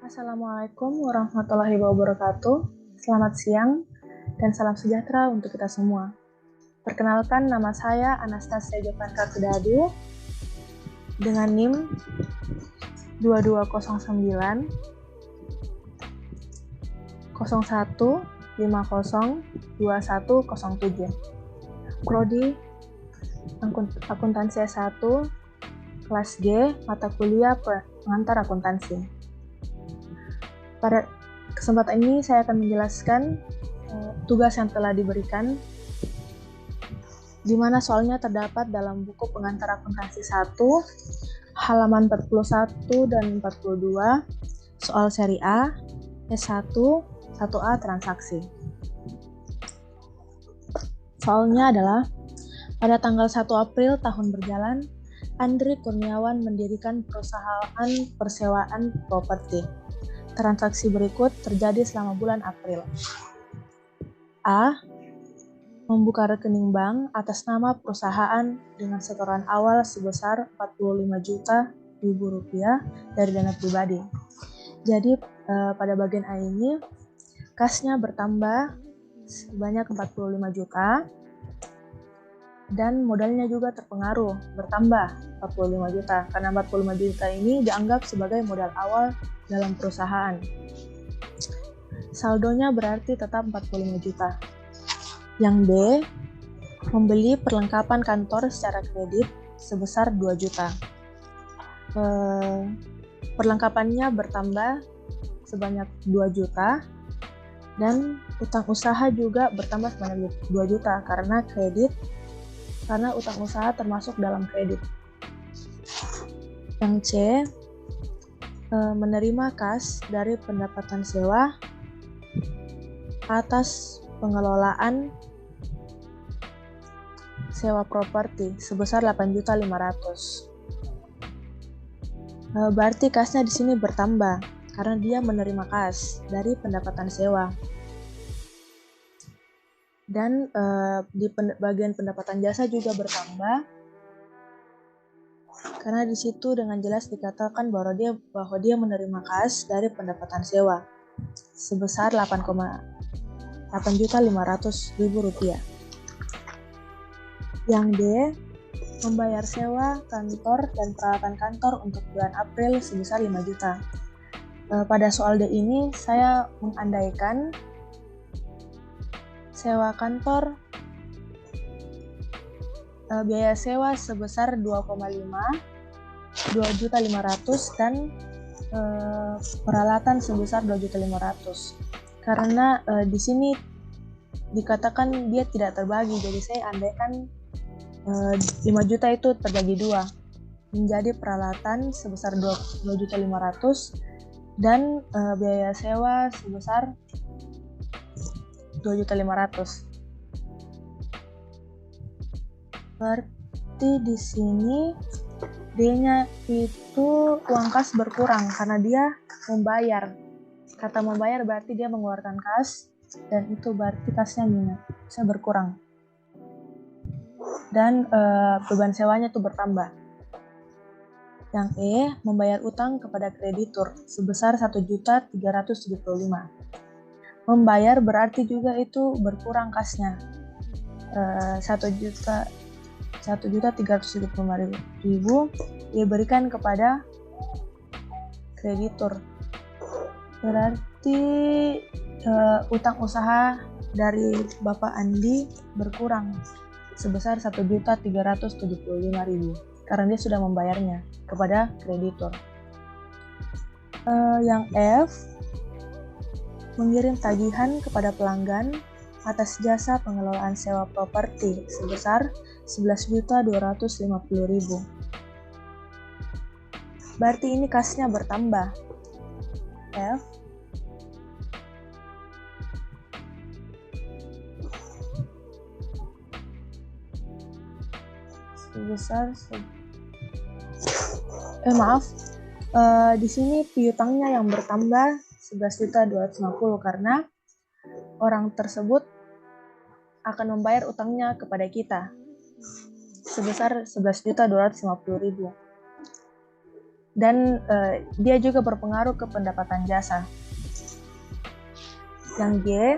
Assalamualaikum warahmatullahi wabarakatuh. Selamat siang dan salam sejahtera untuk kita semua. Perkenalkan, nama saya Anastasia Jovanka Kedadu dengan NIM 2209 01502107. Prodi Akuntansi S1, kelas G, mata kuliah pengantar akuntansi. Pada kesempatan ini saya akan menjelaskan tugas yang telah diberikan, di mana soalnya terdapat dalam buku pengantar akuntansi 1, halaman 41 dan 42, soal seri A, S1, 1A transaksi. Soalnya adalah, pada tanggal 1 April tahun berjalan, Andri Kurniawan mendirikan perusahaan persewaan properti. Transaksi berikut terjadi selama bulan April. A. Membuka rekening bank atas nama perusahaan dengan setoran awal sebesar Rp45.000 dari dana pribadi. Jadi pada bagian A ini kasnya bertambah sebanyak 45 juta dan modalnya juga terpengaruh bertambah 45 juta karena 45 juta ini dianggap sebagai modal awal dalam perusahaan. Saldonya berarti tetap 45 juta. Yang B, membeli perlengkapan kantor secara kredit sebesar 2 juta. Perlengkapannya bertambah sebanyak 2 juta dan utang usaha juga bertambah sebanyak 2 juta karena utang usaha termasuk dalam kredit. Yang C, menerima kas dari pendapatan sewa atas pengelolaan sewa properti sebesar 8.500.000. Berarti kasnya di sini bertambah karena dia menerima kas dari pendapatan sewa. Dan di bagian pendapatan jasa juga bertambah karena di situ dengan jelas dikatakan bahwa dia menerima kas dari pendapatan sewa sebesar Rp8.500.000. Yang D, membayar sewa kantor dan peralatan kantor untuk bulan April sebesar 5 juta. Pada soal D ini saya mengandaikan sewa kantor biaya sewa sebesar 2.500.000 dan peralatan sebesar 2.500.000. Karena di sini dikatakan dia tidak terbagi, jadi saya andaikan 5 juta itu terbagi 2 menjadi peralatan sebesar 2.500.000 dan biaya sewa sebesar 2.500.000. Berarti di sini D-nya itu uang kas berkurang karena dia membayar. Kata membayar berarti dia mengeluarkan kas dan itu berarti kasnya bisa berkurang. Dan beban sewanya itu bertambah. Yang E, membayar utang kepada kreditur sebesar 1.375.000. Membayar berarti juga itu berkurang kasnya. 1.375.000 diberikan kepada kreditur. Berarti utang usaha dari Bapak Andi berkurang sebesar 1.375.000 karena dia sudah membayarnya kepada kreditur. Yang F, mengirim tagihan kepada pelanggan atas jasa pengelolaan sewa properti sebesar 11.250.000. Berarti ini kasnya bertambah. F sebesar di sini piutangnya yang bertambah 11.250 karena orang tersebut akan membayar utangnya kepada kita sebesar 11.250.000. dan dia juga berpengaruh ke pendapatan jasa. Yang G,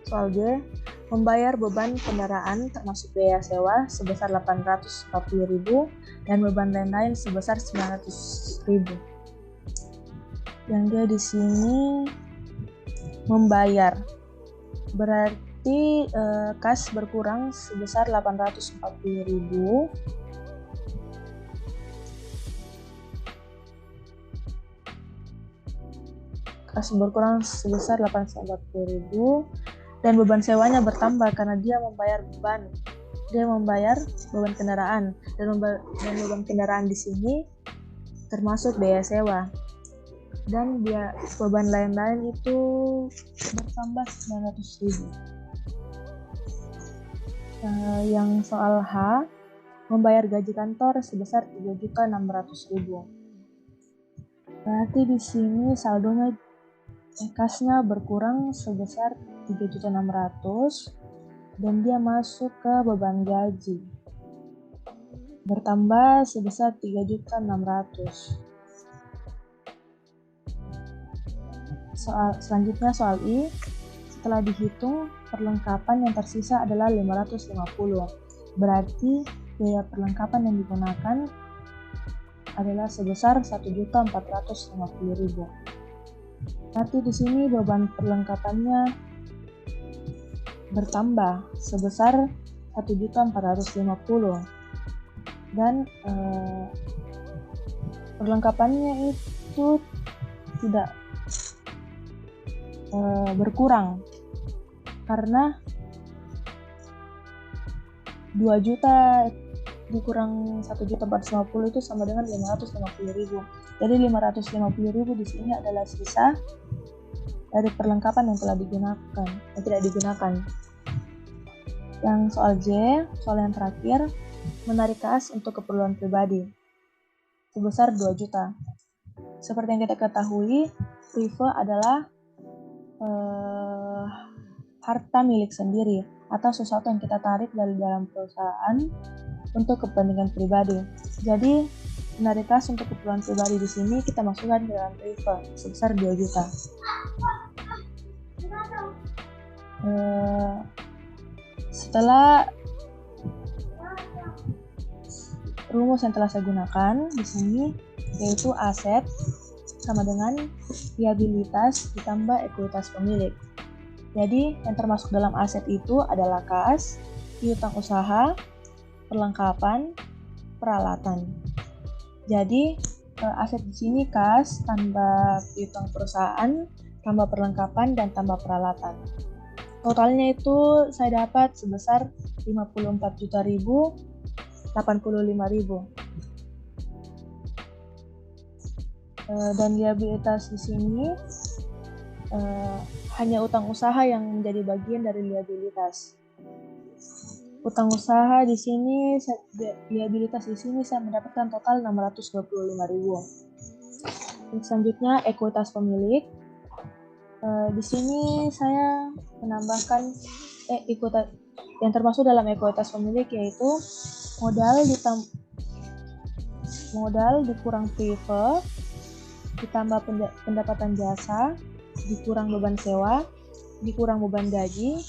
soal G, membayar beban kendaraan termasuk biaya sewa sebesar 840.000 dan beban lain-lain sebesar 900.000. Yang G di sini membayar, berarti kas berkurang sebesar 840.000. Kas berkurang sebesar 840.000 dan beban sewanya bertambah karena dia membayar beban. Dia membayar beban kendaraan dan beban kendaraan di sini termasuk biaya sewa. Dan beban lain-lain itu bertambah 900.000. Yang soal H, membayar gaji kantor sebesar 3.600.000. Berarti di sini saldonya kasnya berkurang sebesar 3.600.000 dan dia masuk ke beban gaji bertambah sebesar 3.600.000. Selanjutnya soal I, setelah dihitung perlengkapan yang tersisa adalah 550. Berarti biaya perlengkapan yang digunakan adalah sebesar 1.450.000. Berarti di sini beban perlengkapannya bertambah sebesar 1.450 dan perlengkapannya itu tidak berkurang karena 2 juta dikurang 1.450 itu sama dengan 550.000. Jadi 550.000 di sini adalah sisa dari perlengkapan yang tidak digunakan. Yang soal J, soal yang terakhir, menarik kas untuk keperluan pribadi sebesar 2 juta. Seperti yang kita ketahui, prive adalah harta milik sendiri atau sesuatu yang kita tarik dari dalam perusahaan untuk kepentingan pribadi. Jadi menarik kas untuk keperluan pribadi di sini kita masukkan ke dalam prive sebesar 2 juta. Setelah rumus yang telah saya gunakan di sini yaitu aset sama dengan liabilitas ditambah ekuitas pemilik. Jadi yang termasuk dalam aset itu adalah kas, piutang usaha, perlengkapan, peralatan. Jadi aset di sini kas tambah piutang perusahaan, tambah perlengkapan dan tambah peralatan. Totalnya itu saya dapat sebesar 54.000.085.000. Dan liabilitas di sini hanya utang usaha yang menjadi bagian dari liabilitas. Utang usaha di sini, liabilitas di sini saya mendapatkan total 625.000. Selanjutnya ekuitas pemilik. Di sisi saya menambahkan ekuitas yang termasuk dalam ekuitas pemilik yaitu modal dikurang prive ditambah pendapatan jasa dikurang beban sewa dikurang beban gaji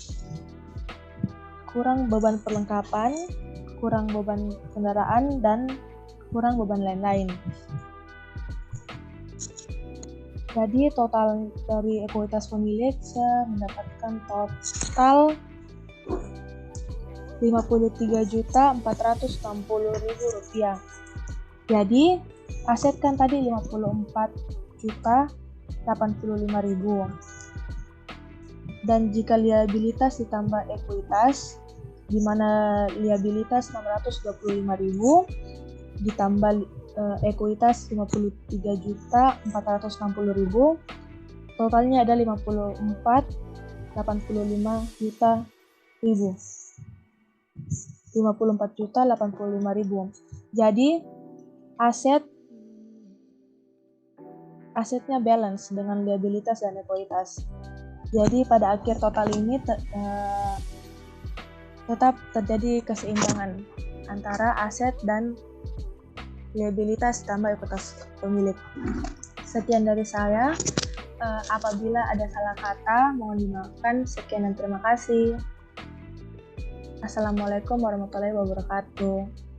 kurang beban perlengkapan kurang beban kendaraan dan kurang beban lain-lain. Jadi total dari ekuitas pemilik saya mendapatkan total 53.460.000 rupiah. Jadi aset kan tadi 54.085.000. Dan jika liabilitas ditambah ekuitas, di mana liabilitas 625.000 ditambah ekuitas 53.460.000, totalnya ada 54.085.000. Jadi asetnya balance dengan liabilitas dan ekuitas. Jadi pada akhir total ini tetap terjadi keseimbangan antara aset dan liabilitas tambah ekuitas pemilik. Sekian dari saya. Apabila ada salah kata, mohon dimaafkan. Sekian dan terima kasih. Assalamualaikum warahmatullahi wabarakatuh.